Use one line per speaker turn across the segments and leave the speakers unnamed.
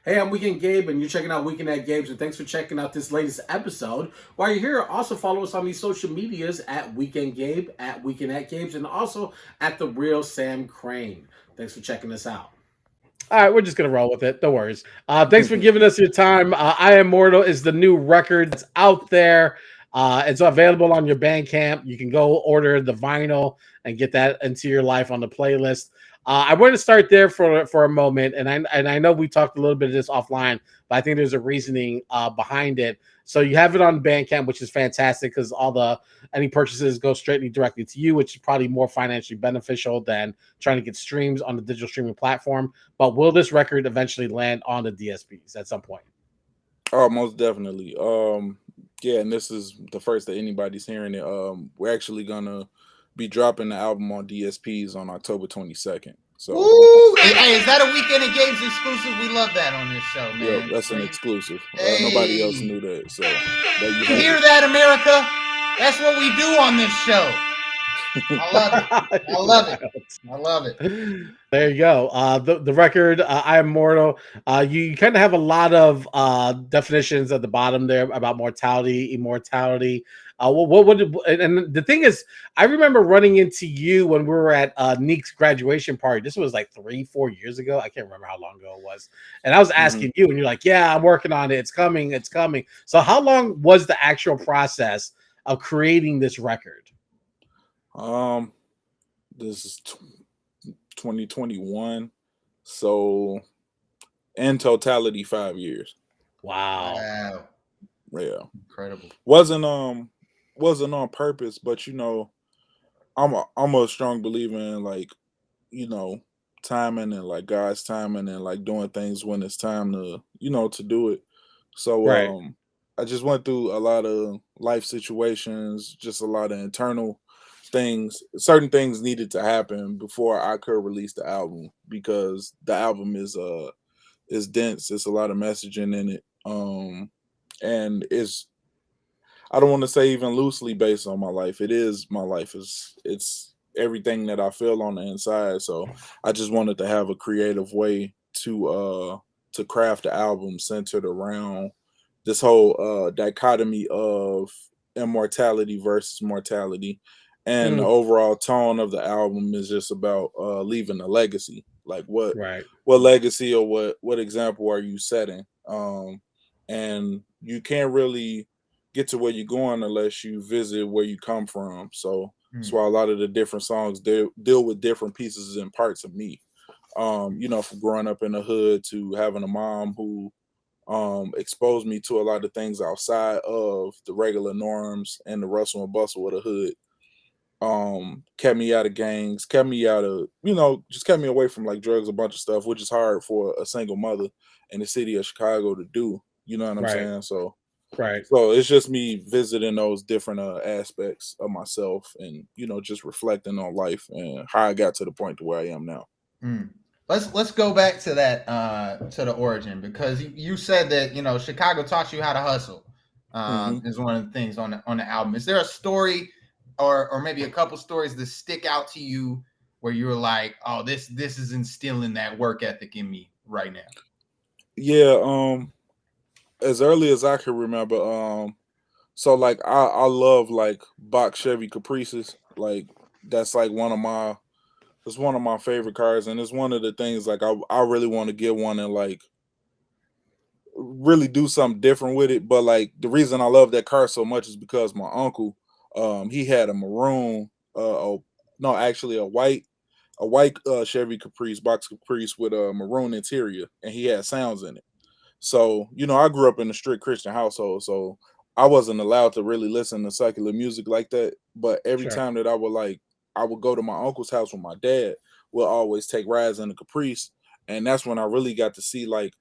Hey, I'm Weekend Gabe, and you're checking out Weekend at Gabe's, and thanks for checking out this latest episode. While you're here, also follow us on these social medias at Weekend Gabe, at Weekend at Gabe's, and also at The Real Sam Crane. Thanks for checking us out.
All right, we're just gonna roll with it. No worries. Thanks for giving us your time. I Am Mortal is the new record that's out there. It's available on your Bandcamp. You can go order the vinyl and get that into your life on the playlist. I want to start there for a moment, and I know we talked a little bit of this offline, but I think there's a reasoning behind it. So you have it on Bandcamp, which is fantastic because all the any purchases go straightly directly to you, which is probably more financially beneficial than trying to get streams on the digital streaming platform. But will this record eventually land on the DSPs at some point?
Oh, most definitely. Yeah, and this is the first that anybody's hearing it. We're actually gonna be dropping the album on DSPs on October 22nd. So,
Ooh, hey, is that a Weekend at Games exclusive? We love that on this show,
yeah,
man.
that's an exclusive.
Hey.
Nobody else knew that. So,
You hear that, America? That's what we do on this show. I love it. I love it. I love it.
There you go. The record, I Am Mortal. You kind of have a lot of definitions at the bottom there about mortality, immortality. And the thing is, I remember running into you when we were at Neak's graduation party. This was like 3-4 years ago. I can't remember how long ago it was. And I was asking you, and you're like, "Yeah, I'm working on it. It's coming. It's coming." So, how long was the actual process of creating this record?
This is 2021. So, in totality, 5 years.
Wow.
Yeah.
Incredible.
Wasn't on purpose, but I'm a strong believer in timing and like God's timing and like doing things when it's time to do it. So
Right.
I just went through a lot of life situations, just a lot of internal things. Certain things needed to happen before I could release the album because the album is dense. It's a lot of messaging in it. And I don't want to say even loosely based on my life. It is my life. It's everything that I feel on the inside. So I just wanted to have a creative way to craft the album centered around this whole dichotomy of immortality versus mortality. And the overall tone of the album is just about leaving a legacy. Like what legacy or what example are you setting? And you can't really get to where you're going unless you visit where you come from. So that's why a lot of the different songs deal with different pieces and parts of me. From growing up in the hood to having a mom who exposed me to a lot of things outside of the regular norms and the rustle and bustle of the hood. Kept me out of gangs, kept me out of, just kept me away from like drugs, a bunch of stuff, which is hard for a single mother in the city of Chicago to do. You know what I'm saying? So it's just me visiting those different aspects of myself and, just reflecting on life and how I got to the point to where I am now.
Let's go back to that to the origin, because you said that Chicago taught you how to hustle. Is one of the things on the album. Is there a story or maybe a couple stories that stick out to you where you were like, oh, this is instilling that work ethic in me right now?
Yeah, as early as I can remember, so like I love like Box Chevy Caprices. Like that's like one of my favorite cars, and it's one of the things like I really want to get one and like really do something different with it. But like the reason I love that car so much is because my uncle, he had a maroon, actually a white Chevy Caprice, Box Caprice with a maroon interior, and he had sounds in it. So I grew up in a strict Christian household, so I wasn't allowed to really listen to secular music like that. But every time that I would go to my uncle's house with my dad, we'll always take rides in the Caprice, and that's when I really got to see like,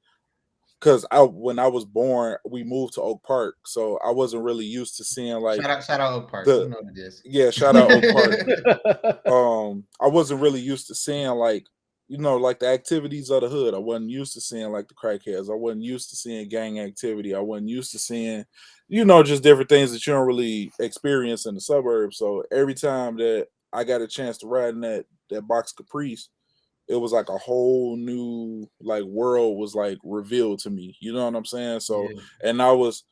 because when I was born, we moved to Oak Park, so I wasn't really used to seeing like
shout out Oak Park. You know what it is.
Yeah, shout out Oak Park. I wasn't really used to seeing like like the activities of the hood. I wasn't used to seeing like the crackheads. I wasn't used to seeing gang activity. I wasn't used to seeing, just different things that you don't really experience in the suburbs. So every time that I got a chance to ride in that Box Caprice, it was like a whole new like world was like revealed to me. You know what I'm saying? So and I was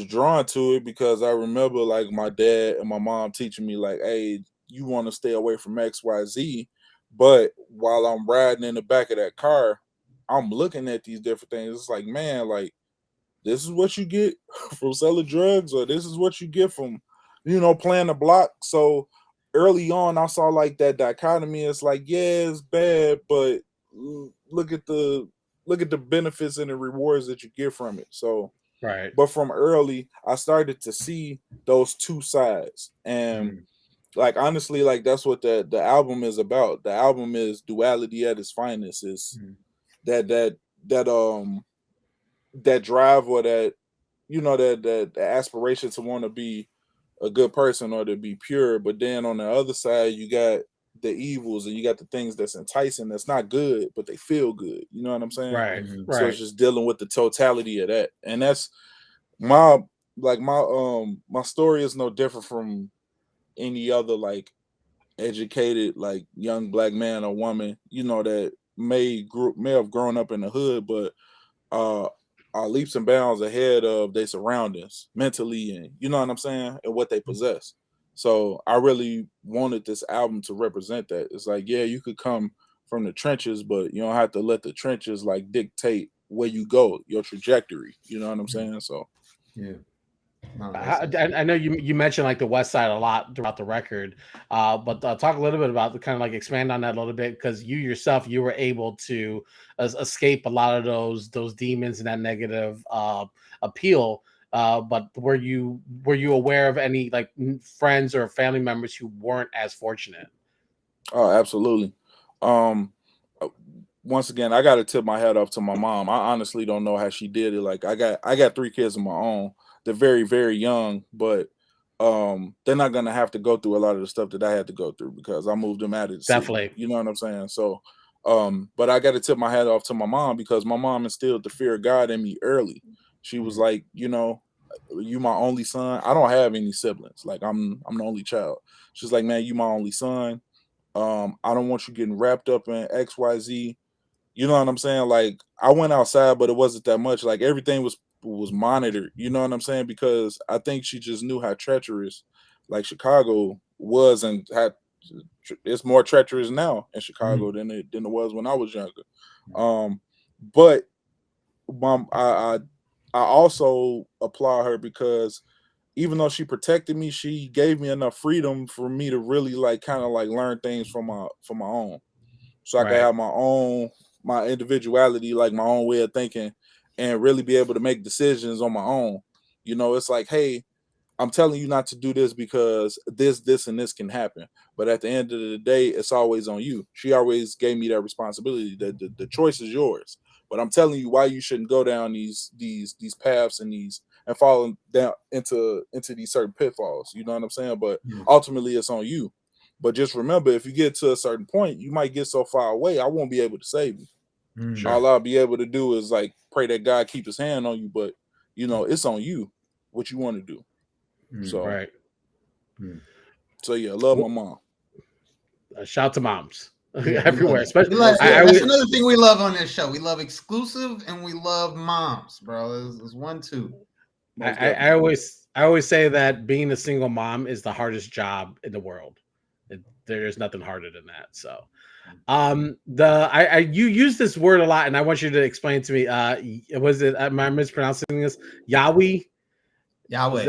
drawn to it because I remember like my dad and my mom teaching me like, hey, you want to stay away from XYZ. But while I'm riding in the back of that car, I'm looking at these different things. It's like, man, like this is what you get from selling drugs, or this is what you get from, playing the block. So early on, I saw like that dichotomy. It's like, yeah, it's bad, but look at the benefits and the rewards that you get from it. So,
right.
But from early, I started to see those two sides, and like honestly, like that's what the album is about. The album is duality at its finest. Is that that drive, or that that aspiration to want to be a good person or to be pure, but then on the other side you got the evils, and you got the things that's enticing, that's not good, but they feel good. You know what I'm saying?
Right.
So it's
Right.
just dealing with the totality of that, and that's my my story is no different from any other like educated like young black man or woman, that may have grown up in the hood, but are leaps and bounds ahead of their surroundings mentally, and you know what I'm saying, and what they possess. So I really wanted this album to represent that. It's like, yeah, you could come from the trenches, but you don't have to let the trenches like dictate where you go, your trajectory. You know what I'm saying? So
yeah. No,
I know you mentioned like the West Side a lot throughout the record, but talk a little bit about the kind of like expand on that a little bit, because you yourself, you were able to escape a lot of those demons and that negative appeal. But were you aware of any like friends or family members who weren't as fortunate?
Oh, absolutely. Um, Once again, I got to tip my hat off to my mom. I honestly don't know how she did it. Like I got 3 kids of my own. They're very, very young, but they're not gonna have to go through a lot of the stuff that I had to go through because I moved them out of the city.
Definitely.
You know what I'm saying? So but I got to tip my hat off to my mom because my mom instilled the fear of God in me early. She was like, you my only son. I don't have any siblings. Like I'm the only child. She's like, man, you my only son. I don't want you getting wrapped up in XYZ. You know what I'm saying? Like I went outside, but it wasn't that much. Like everything was monitored. You know what I'm saying? Because I think she just knew how treacherous, like Chicago was, and had it's more treacherous now in Chicago than it was when I was younger. But mom, I also applaud her because even though she protected me, she gave me enough freedom for me to really like kind of like learn things for my own, so I can have my individuality, like my own way of thinking, and really be able to make decisions on my own. It's like, hey, I'm telling you not to do this because this, and this can happen. But at the end of the day, it's always on you. She always gave me that responsibility that the choice is yours. But I'm telling you why you shouldn't go down these paths and fall down into these certain pitfalls. You know what I'm saying? But ultimately it's on you. But just remember, if you get to a certain point, you might get so far away, I won't be able to save you.
Sure.
All I'll be able to do is like pray that God keep his hand on you, but it's on you what you want to do. So
right.
So yeah, I love my mom.
Shout out to moms everywhere, especially.
That's another thing we love on this show. We love exclusive and we love moms, bro. It's 1-2.
I always say that being a single mom is the hardest job in the world. There's nothing harder than that. So, you use this word a lot, and I want you to explain to me. Was it? Am I mispronouncing this? Yahweh.
Yahweh.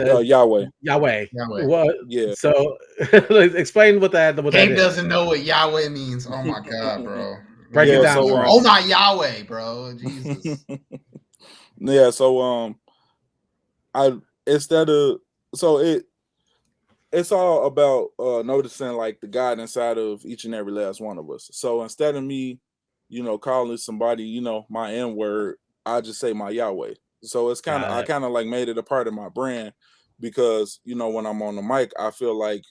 What?
Yeah.
So, explain what that.
Gabe doesn't know what Yahweh means. Oh my god, bro.
Break it down.
So,
oh my Yahweh, bro. Jesus.
Yeah. So it's all about noticing like the God inside of each and every last one of us. So instead of me, calling somebody, my N word, I just say my Yahweh. So it's I kind of like made it a part of my brand because when I'm on the mic, I feel like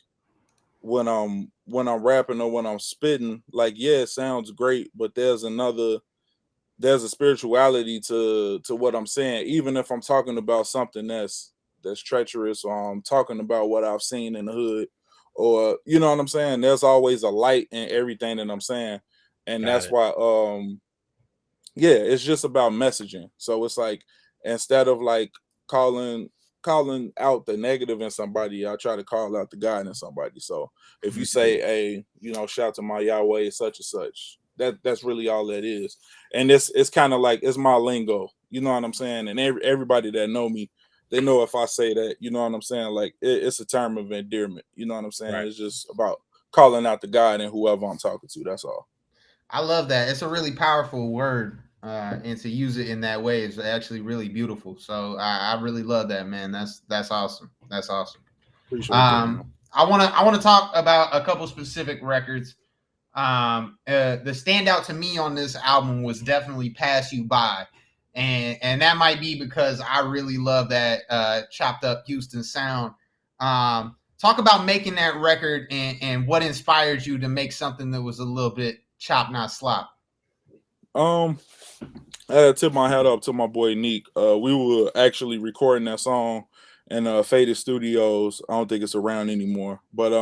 when I'm rapping or when I'm spitting, like it sounds great, but there's a spirituality to what I'm saying, even if I'm talking about something that's treacherous, or I'm talking about what I've seen in the hood, or you know what I'm saying. There's always a light in everything that I'm saying, And
Got
that's
it.
why yeah, it's just about messaging. So it's like instead of like calling out the negative in somebody, I try to call out the God in somebody. So if you say, hey, shout to my Yahweh such and such, that's really all that is. And it's kind of like it's my lingo, you know what I'm saying? And everybody that know me, they know if I say that, you know what I'm saying? Like it's a term of endearment, you know what I'm saying?
Right.
It's just about calling out the God and whoever I'm talking to. That's all.
I love that. It's a really powerful word, and to use it in that way is actually really beautiful. So I really love that, man. That's awesome. That's awesome.
Appreciate that, man.
I wanna talk about a couple specific records. The standout to me on this album was definitely "Pass You By," and that might be because I really love that chopped up Houston sound. Talk about making that record and what inspired you to make something that was a little bit chop, not slop.
I had to tip my hat up to my boy Neak. We were actually recording that song in Faded Studios. I don't think it's around anymore. But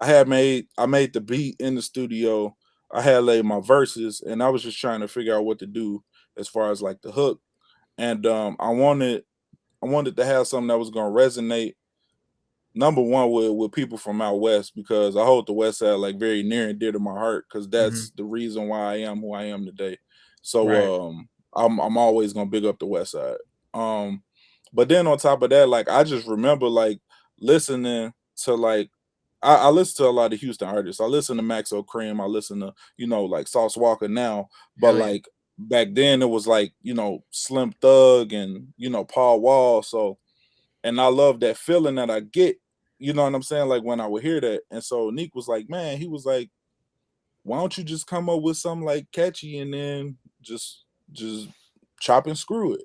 I made the beat in the studio. I had laid my verses and I was just trying to figure out what to do as far as like the hook. And I wanted to have something that was gonna resonate number one with people from out west because I hold the West Side like very near and dear to my heart because that's the reason why I am who I am today.
Right.
So I'm always gonna big up the West Side. Um but then on top of that, like I just remember like listening to like I listen to a lot of Houston artists. I listen to Maxo Cream, I listen to, like Sauce Walker now, but
Hell yeah.
like back then it was like, Slim Thug and Paul Wall. So and I love that feeling that I get, you know what I'm saying? Like when I would hear that. And so Neek was like, man, he was like, why don't you just come up with something like catchy and then just chop and screw it?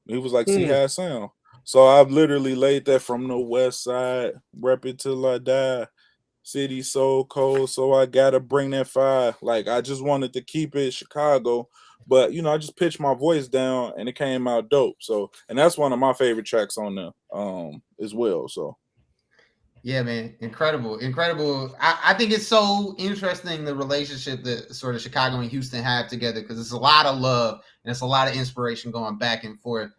He was like, see how it sound. So I've literally laid that from the west side, rep it till I die. City so cold, so I gotta bring that fire. Like I just wanted to keep it Chicago, but I just pitched my voice down and it came out dope. So, and that's one of my favorite tracks on there, as well. So,
Yeah, man, incredible, incredible. I think it's so interesting the relationship that sort of Chicago and Houston have together because it's a lot of love and it's a lot of inspiration going back and forth.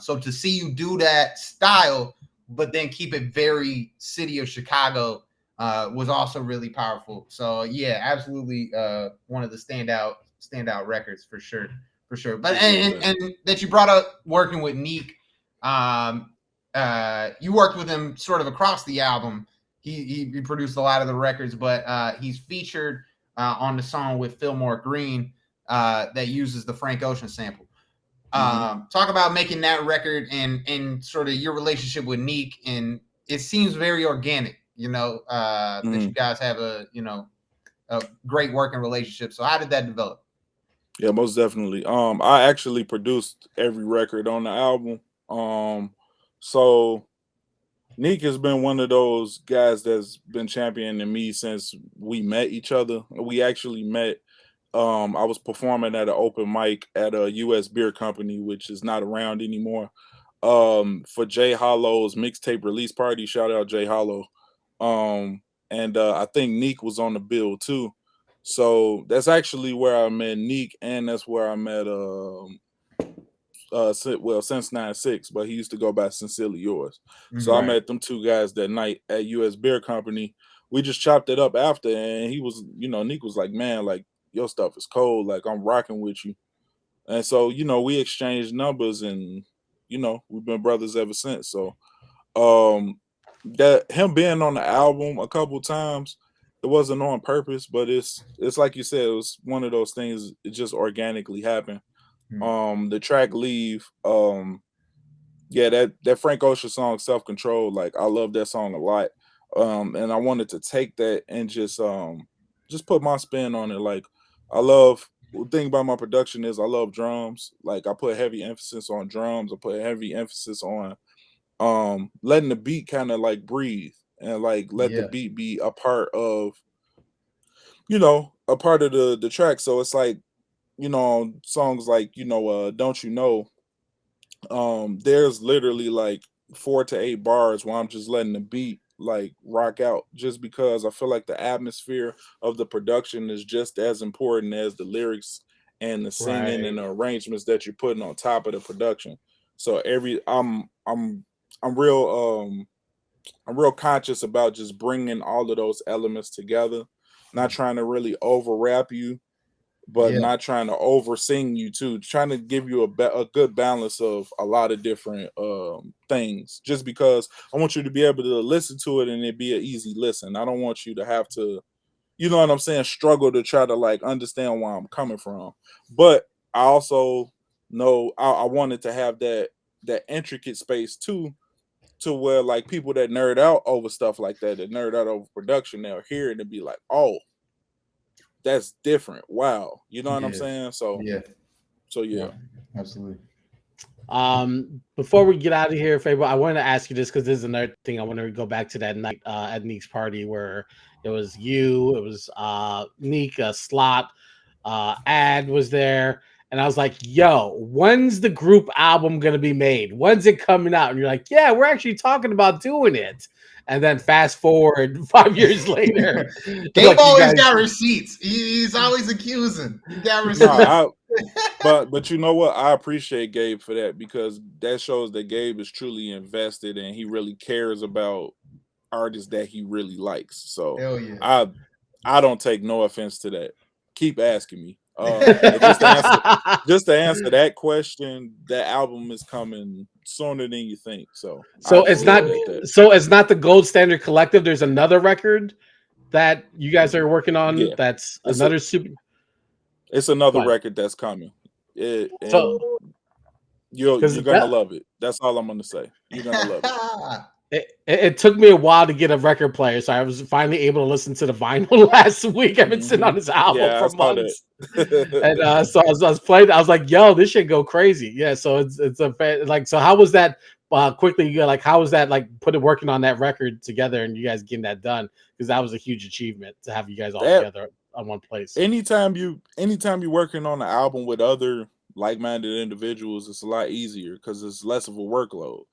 So to see you do that style, but then keep it very city of Chicago, was also really powerful. So yeah, absolutely, one of the standout records for sure, for sure. But and that you brought up working with Neak. Um, you worked with him sort of across the album. He produced a lot of the records, but he's featured on the song with Fillmore Green that uses the Frank Ocean sample. Talk about making that record and sort of your relationship with Neak, and it seems very organic. That you guys have a great working relationship. So how did that develop?
yeah, most definitely. I actually produced every record on the album. So Neek has been one of those guys that's been championing me since we met each other. We actually met. I was performing at an open mic at a U.S. beer company, which is not around anymore. For Jay Hollow's mixtape release party. Shout out Jay Hollow. And I think Neek was on the bill too. So that's actually where I met Neek, and that's where I met since 96, but he used to go by Sincerely Yours. So I
Right.
met them two guys that night at US Beer Company. We just chopped it up after, and he was, Neek was like, man, like your stuff is cold, like I'm rocking with you. And so, we exchanged numbers and we've been brothers ever since. So that him being on the album a couple times, it wasn't on purpose, but it's like you said, it was one of those things, it just organically happened. The track Leave, yeah, that Frank Ocean song Self Control, like I love that song a lot. And I wanted to take that and just put my spin on it. Like I love the thing about my production is I love drums. Like I put heavy emphasis on drums. I put heavy emphasis on letting the beat kind of like breathe and like let the
Yeah.
beat be a part of a part of the track. So it's like songs like Don't You Know, there's literally like 4 to 8 bars where I'm just letting the beat like rock out, just because I feel like the atmosphere of the production is just as important as the lyrics and the singing and the arrangements that you're putting on top of the production. So I'm real conscious about just bringing all of those elements together, not trying to really overwrap you, but not trying to over sing you too, trying to give you a good balance of a lot of different things, just because I want you to be able to listen to it and it be an easy listen. I don't want you to have to, you know what I'm saying, struggle to try to like understand where I'm coming from. But I also know I wanted to have that intricate space too, to where like people that nerd out over stuff like that nerd out over production, they'll hear it and be like, oh, that's different. Wow. You know what I'm saying? So yeah.
Absolutely.
Before we get out of here, Fable, I wanted to ask you this because this is another thing. I want to go back to that night at Neak's party where it was you, it was Neak, Slot, Ad was there. And I was like, yo, when's the group album going to be made? When's it coming out? And you're like, yeah, we're actually talking about doing it. And then fast forward 5 years later.
Gabe like, always got receipts. He's always accusing. He got receipts.
No, but you know what? I appreciate Gabe for that, because that shows that Gabe is truly invested and he really cares about artists that he really likes. So
hell yeah.
I don't take no offense to that. Keep asking me. Just to answer that question, that album is coming sooner than you think. So
it's not the Gold Standard Collective. There's another record that you guys are working on. Yeah. That's another super.
It's another record that's coming. You're gonna love it. That's all I'm gonna say. You're gonna love it.
It took me a while to get a record player, so I was finally able to listen to the vinyl last week. I've been sitting on this album for months, and so I was playing. I was like, "Yo, this should go crazy!" Yeah, so it's a like. So how was that? Quickly, you like how was that like working on that record together and you guys getting that done? Because that was a huge achievement to have you guys all together on one place.
Anytime you're working on an album with other like-minded individuals, it's a lot easier because it's less of a workload.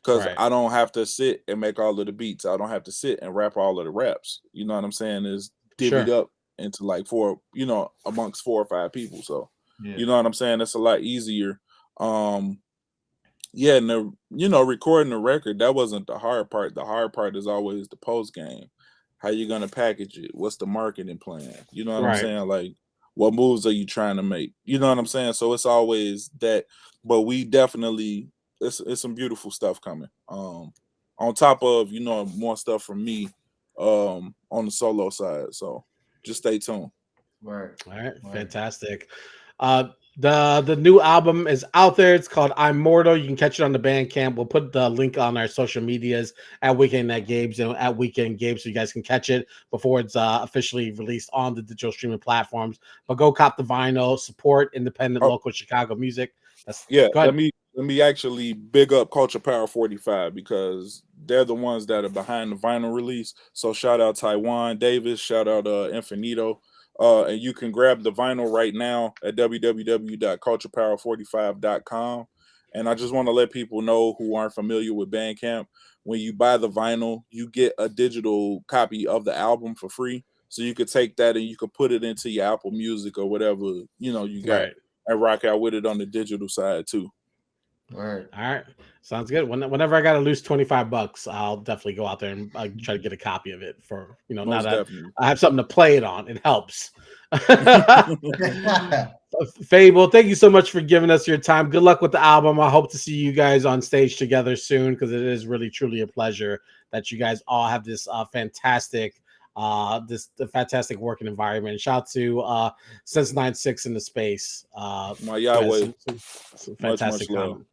Because I don't have to sit and make all of the beats. I don't have to sit and rap all of the raps. You know what I'm saying? It's divvied up into like amongst 4 or 5 people. So you know what I'm saying? It's a lot easier. And recording the record, that wasn't the hard part. The hard part is always the post game. How you gonna package it? What's the marketing plan? You know what I'm saying? Like, what moves are you trying to make? You know what I'm saying? So it's always that. But we definitely. It's some beautiful stuff coming. On top of more stuff from me on the solo side. So just stay tuned.
Right.
All right. Fantastic. The new album is out there. It's called I'm Mortal. You can catch it on the Bandcamp. We'll put the link on our social medias at Weekend at Gabe's and at Weekend Gabe, so you guys can catch it before it's officially released on the digital streaming platforms. But go cop the vinyl, support independent local Chicago music.
Let me actually big up Culture Power 45 because they're the ones that are behind the vinyl release. So shout out Taiwan Davis, shout out Infinito. And you can grab the vinyl right now at www.culturepower45.com. And I just want to let people know who aren't familiar with Bandcamp, when you buy the vinyl, you get a digital copy of the album for free. So you could take that and you could put it into your Apple Music or whatever, you got and rock out with it on the digital side too.
All
right. Sounds good. Whenever I got to lose $25, I'll definitely go out there and try to get a copy of it for, now that I have something to play it on. It helps. Fable, thank you so much for giving us your time. Good luck with the album. I hope to see you guys on stage together soon, because it is really, truly a pleasure that you guys all have this fantastic fantastic working environment. Shout out to Sense 96 in the space.
My Yahweh.
Some fantastic comment.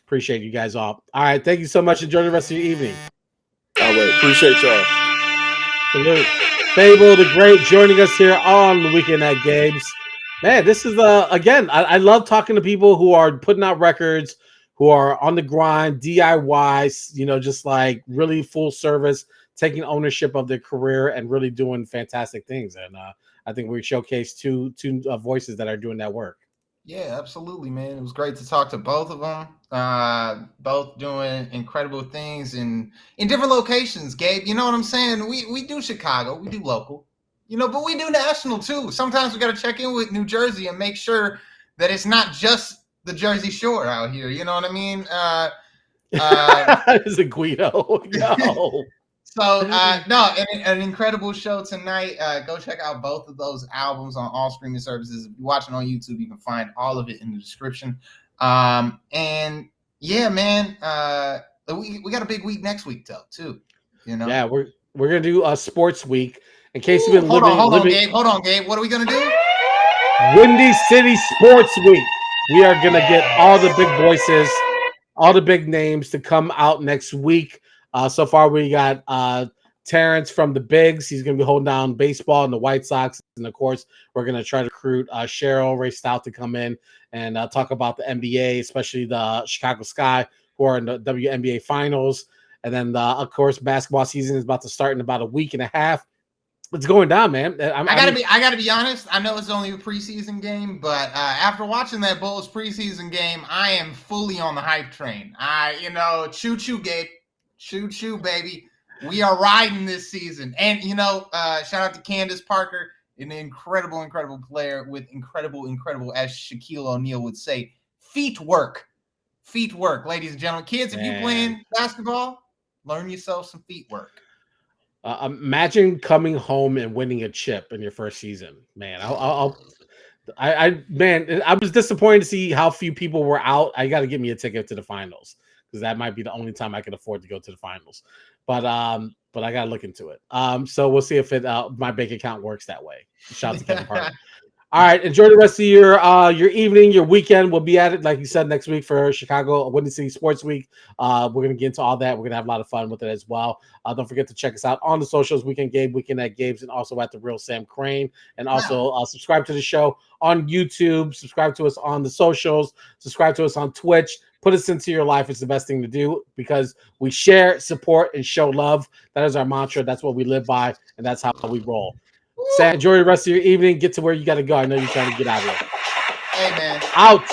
Appreciate you guys all. All right, thank you so much. Enjoy the rest of your evening.
All right, appreciate y'all.
Salute. Fable the Great joining us here on the Weekend at Gabe's. Man, this is again, I love talking to people who are putting out records, who are on the grind, DIY, just like really full service, taking ownership of their career and really doing fantastic things. And I think we showcased two voices that are doing that work.
Yeah, absolutely, man. It was great to talk to both of them. Both doing incredible things in different locations. Gabe, you know what I'm saying? We do Chicago, we do local, but we do national too. Sometimes we got to check in with New Jersey and make sure that it's not just the Jersey Shore out here. You know what I mean?
Is it Guido? No.
So no, an incredible show tonight. Go check out both of those albums on all streaming services. If you're watching on YouTube, you can find all of it in the description. And yeah, man, we got a big week next week though, too.
Yeah, we're gonna do a sports week. In case you've been
hold on, Gabe. What are we gonna do?
Windy City Sports Week. We are gonna get all the big voices, all the big names to come out next week. So far, we got Terrence from the Bigs. He's going to be holding down baseball and the White Sox. And, of course, we're going to try to recruit Cheryl Ray Stout to come in and talk about the NBA, especially the Chicago Sky, who are in the WNBA Finals. And then, of course, basketball season is about to start in about a week and a half. It's going down, man.
I gotta be honest. I know it's only a preseason game, but after watching that Bulls preseason game, I am fully on the hype train. Choo choo, Gabe. Choo choo, baby. We are riding this season. And, shout out to Candace Parker, an incredible player with incredible, as Shaquille O'Neal would say, feet work. Feet work, ladies and gentlemen. Kids, if you're playing basketball, learn yourself some feet work.
Imagine coming home and winning a chip in your first season, man. I was disappointed to see how few people were out. I got to get me a ticket to the finals because that might be the only time I can afford to go to the finals. But I got to look into it. So we'll see if my bank account works that way. Shout out to Kevin Parker. All right, enjoy the rest of your evening, your weekend. We'll be at it, like you said, next week for Chicago Windy City Sports Week. We're going to get into all that. We're going to have a lot of fun with it as well. Don't forget to check us out on the socials, Weekend Gabe, Weekend at Gabe's, and also at The Real Sam Crane. And also subscribe to the show on YouTube. Subscribe to us on the socials. Subscribe to us on Twitch. Put us into your life. It's the best thing to do because we share, support, and show love. That is our mantra. That's what we live by, and that's how we roll. Sam, enjoy the rest of your evening. Get to where you got to go. I know you're trying to get out of here.
Hey, man.
Out.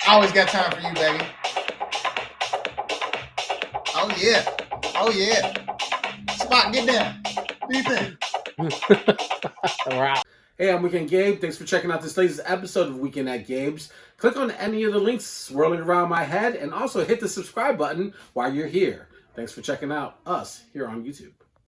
I always got time for you, baby. Oh, yeah. Spot, get down. Do you think?
We're out.
Hey, I'm Weekend Gabe. Thanks for checking out this latest episode of Weekend at Gabe's. Click on any of the links swirling around my head and also hit the subscribe button while you're here. Thanks for checking out us here on YouTube.